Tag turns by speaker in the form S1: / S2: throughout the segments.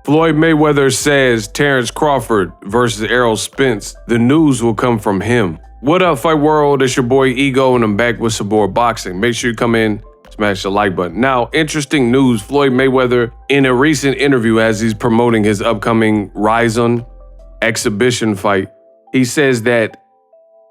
S1: Floyd Mayweather says Terence Crawford versus Errol Spence. The news will come from him. What up, Fight World? It's your boy Ego, and I'm back with some more boxing. Make sure you come in, smash the like button. Now, interesting news. Floyd Mayweather, in a recent interview as he's promoting his upcoming Rizin exhibition fight, he says that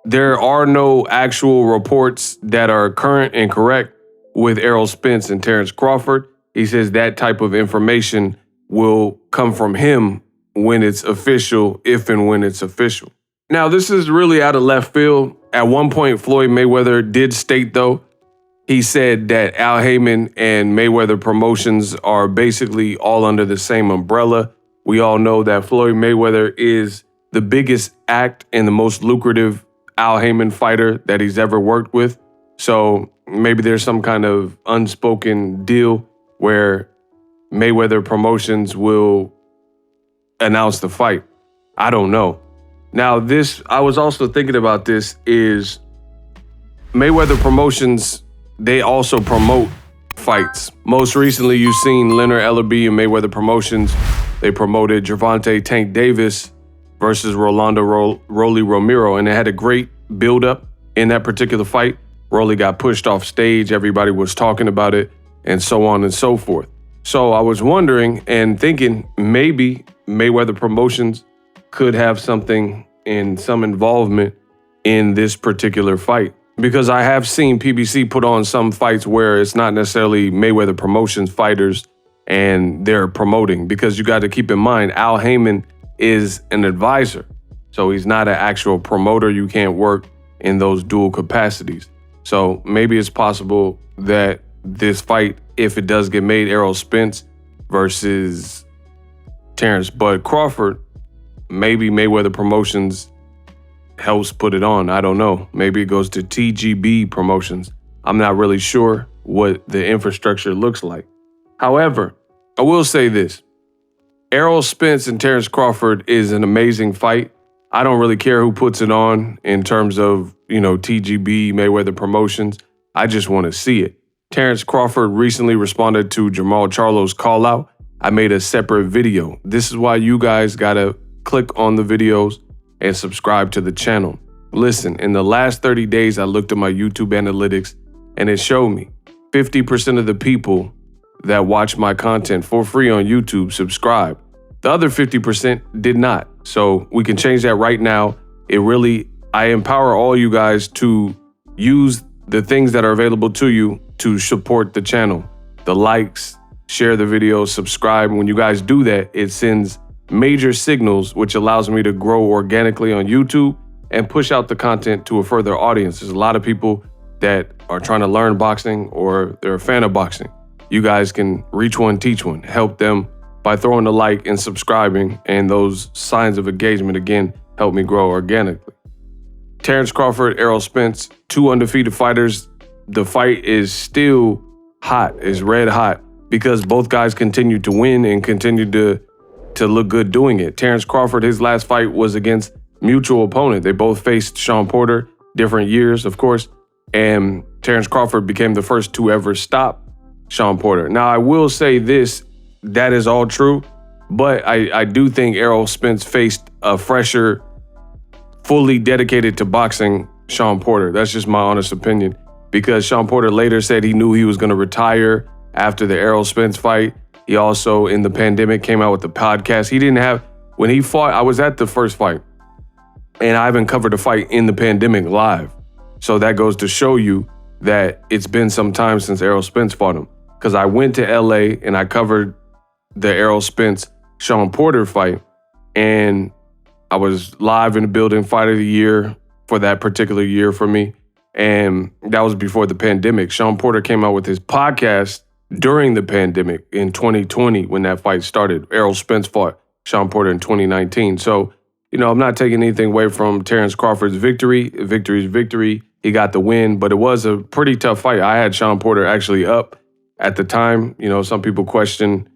S1: there are no actual reports that are current and correct with Errol Spence and Terence Crawford. He says that type of information will come from him when it's official, if and when it's official. Now, this is really out of left field. At one point, Floyd Mayweather did state, though, he said that Al Haymon and Mayweather Promotions are basically all under the same umbrella. We all know that Floyd Mayweather is the biggest act and the most lucrative Al Haymon fighter that he's ever worked with. So maybe there's some kind of unspoken deal where Mayweather Promotions will announce the fight. I don't know. Now, I was also thinking about this, is Mayweather Promotions, they also promote fights. Most recently, you've seen Leonard Ellerbe and Mayweather Promotions. They promoted Gervonta Tank Davis versus Rolando Rolly Romero, and it had a great build-up in that particular fight. Rolly got pushed off stage, everybody was talking about it, and so on and so forth. So I was wondering and thinking maybe Mayweather Promotions could have something and some involvement in this particular fight. Because I have seen PBC put on some fights where it's not necessarily Mayweather Promotions fighters and they're promoting. Because you got to keep in mind, Al Haymon is an advisor. So he's not an actual promoter. You can't work in those dual capacities. So maybe it's possible that this fight, if it does get made, Errol Spence versus Terence Bud Crawford, maybe Mayweather Promotions helps put it on. I don't know. Maybe it goes to TGB Promotions. I'm not really sure what the infrastructure looks like. However, I will say this. Errol Spence and Terence Crawford is an amazing fight. I don't really care who puts it on in terms of, TGB, Mayweather Promotions. I just want to see it. Terence Crawford recently responded to Jamal Charlo's call out. I made a separate video. This is why you guys gotta click on the videos and subscribe to the channel. Listen, in the last 30 days, I looked at my YouTube analytics and it showed me 50% of the people that watch my content for free on YouTube subscribe. The other 50% did not. So we can change that right now. I empower all you guys to use the things that are available to you to support the channel. The likes, share the video, subscribe. When you guys do that, it sends major signals, which allows me to grow organically on YouTube and push out the content to a further audience. There's a lot of people that are trying to learn boxing or they're a fan of boxing. You guys can reach one, teach one, help them by throwing a like and subscribing, and those signs of engagement, again, help me grow organically. Terence Crawford, Errol Spence, two undefeated fighters. The fight is still hot, is red hot, because both guys continue to win and continue to look good doing it. Terence Crawford, his last fight was against mutual opponent. They both faced Shawn Porter, different years, of course, and Terence Crawford became the first to ever stop Shawn Porter. Now, I will say this, that is all true, but I do think Errol Spence faced a fresher, fully dedicated to boxing Shawn Porter. That's just my honest opinion, because Shawn Porter later said he knew he was going to retire after the Errol Spence fight. He also, in the pandemic, came out with the podcast. When he fought, I was at the first fight, and I haven't covered a fight in the pandemic live. So that goes to show you that it's been some time since Errol Spence fought him. Because I went to LA and I covered the Errol Spence Shawn Porter fight, and I was live in the building, fight of the year for that particular year for me. And that was before the pandemic. Shawn Porter came out with his podcast during the pandemic in 2020 when that fight started. Errol Spence fought Shawn Porter in 2019. So, I'm not taking anything away from Terence Crawford's victory. Victory is victory. He got the win, but it was a pretty tough fight. I had Shawn Porter actually up at the time. Some people question,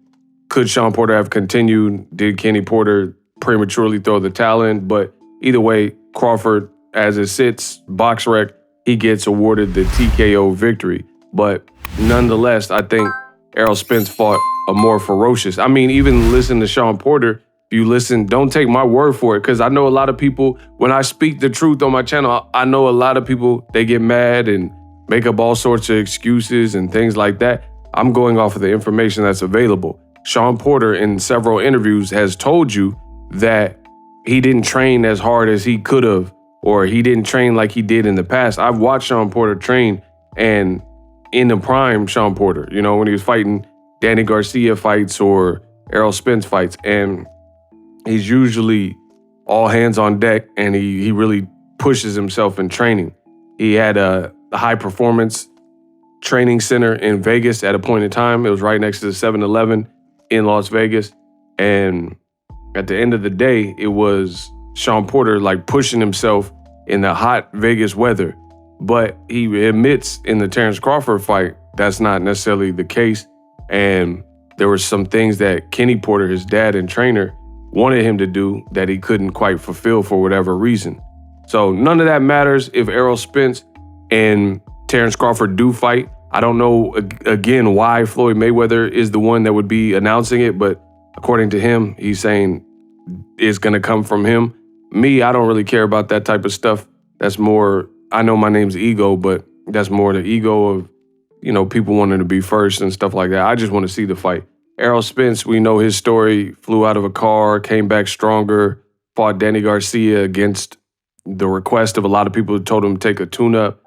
S1: could Shawn Porter have continued? Did Kenny Porter prematurely throw the towel in? But either way, Crawford, as it sits, BoxRec, he gets awarded the TKO victory. But nonetheless, I think Errol Spence fought a more ferocious. I mean, even listen to Sean Porter. If you listen, don't take my word for it, because I know a lot of people, when I speak the truth on my channel, I know a lot of people, they get mad and make up all sorts of excuses and things like that. I'm going off of the information that's available. Sean Porter, in several interviews, has told you that he didn't train as hard as he could have, or he didn't train like he did in the past. I've watched Sean Porter train, and in the prime Sean Porter, you know, when he was fighting Danny Garcia fights or Errol Spence fights, and he's usually all hands on deck, and he really pushes himself in training. He had a high performance training center in Vegas at a point in time. It was right next to the 7-Eleven in Las Vegas. And at the end of the day, it was Sean Porter like pushing himself in the hot Vegas weather. But he admits in the Terence Crawford fight, that's not necessarily the case. And there were some things that Kenny Porter, his dad and trainer, wanted him to do that he couldn't quite fulfill for whatever reason. So none of that matters if Errol Spence and Terence Crawford do fight. I don't know, again, why Floyd Mayweather is the one that would be announcing it, but according to him, he's saying it's going to come from him. Me, I don't really care about that type of stuff. That's more, I know my name's Ego, but that's more the ego of, you know, people wanting to be first and stuff like that. I just want to see the fight. Errol Spence, we know his story, flew out of a car, came back stronger, fought Danny Garcia against the request of a lot of people who told him to take a tune-up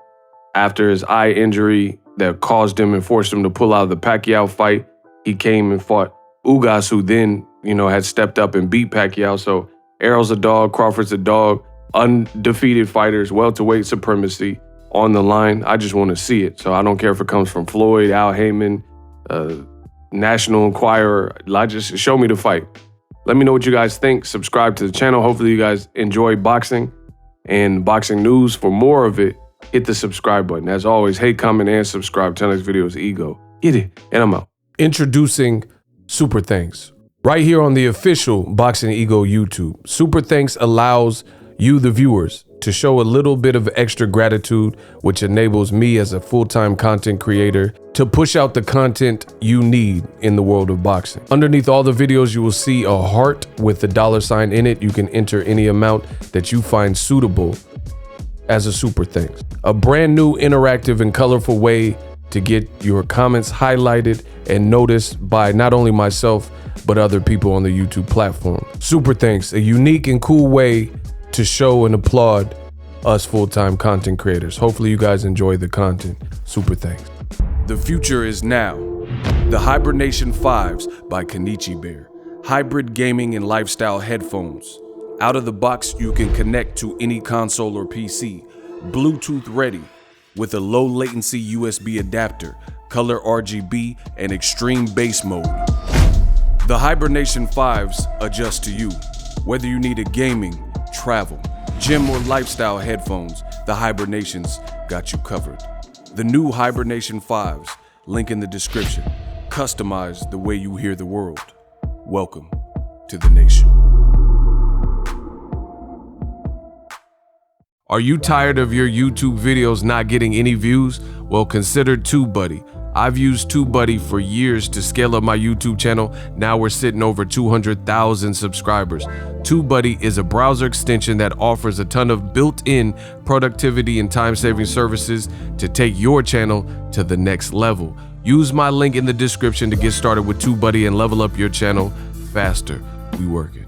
S1: after his eye injury that caused him and forced him to pull out of the Pacquiao fight. He came and fought Ugas, who then, you know, had stepped up and beat Pacquiao. So Errol's a dog, Crawford's a dog, undefeated fighters, welterweight supremacy on the line. I just want to see it. So I don't care if it comes from Floyd, Al Heyman, National Enquirer. Just show me the fight. Let me know what you guys think. Subscribe to the channel. Hopefully you guys enjoy boxing and boxing news. For more of it, hit the subscribe button. As always, hate, comment, and subscribe. Till next video is Ego. Get it, and I'm out. Introducing Super Thanks. Right here on the official Boxing Ego YouTube. Super Thanks allows you, the viewers, to show a little bit of extra gratitude, which enables me as a full-time content creator to push out the content you need in the world of boxing. Underneath all the videos, you will see a heart with the $sign in it. You can enter any amount that you find suitable as a super thanks. A brand new, interactive, and colorful way to get your comments highlighted and noticed by not only myself, but other people on the YouTube platform. Super thanks, a unique and cool way to show and applaud us full-time content creators. Hopefully you guys enjoy the content. Super thanks. The future is now. The Hibernation 5s by Kenichi Bear. Hybrid gaming and lifestyle headphones. Out of the box, you can connect to any console or PC. Bluetooth ready with a low latency USB adapter, color RGB, and extreme bass mode. The Hibernation 5s adjust to you. Whether you need a gaming, travel, gym, or lifestyle headphones, the Hibernations got you covered. The new Hibernation 5s, link in the description. Customize the way you hear the world. Welcome to the nation. Are you tired of your YouTube videos not getting any views? Well, consider TubeBuddy. I've used TubeBuddy for years to scale up my YouTube channel. Now we're sitting over 200,000 subscribers. TubeBuddy is a browser extension that offers a ton of built-in productivity and time-saving services to take your channel to the next level. Use my link in the description to get started with TubeBuddy and level up your channel faster. We working.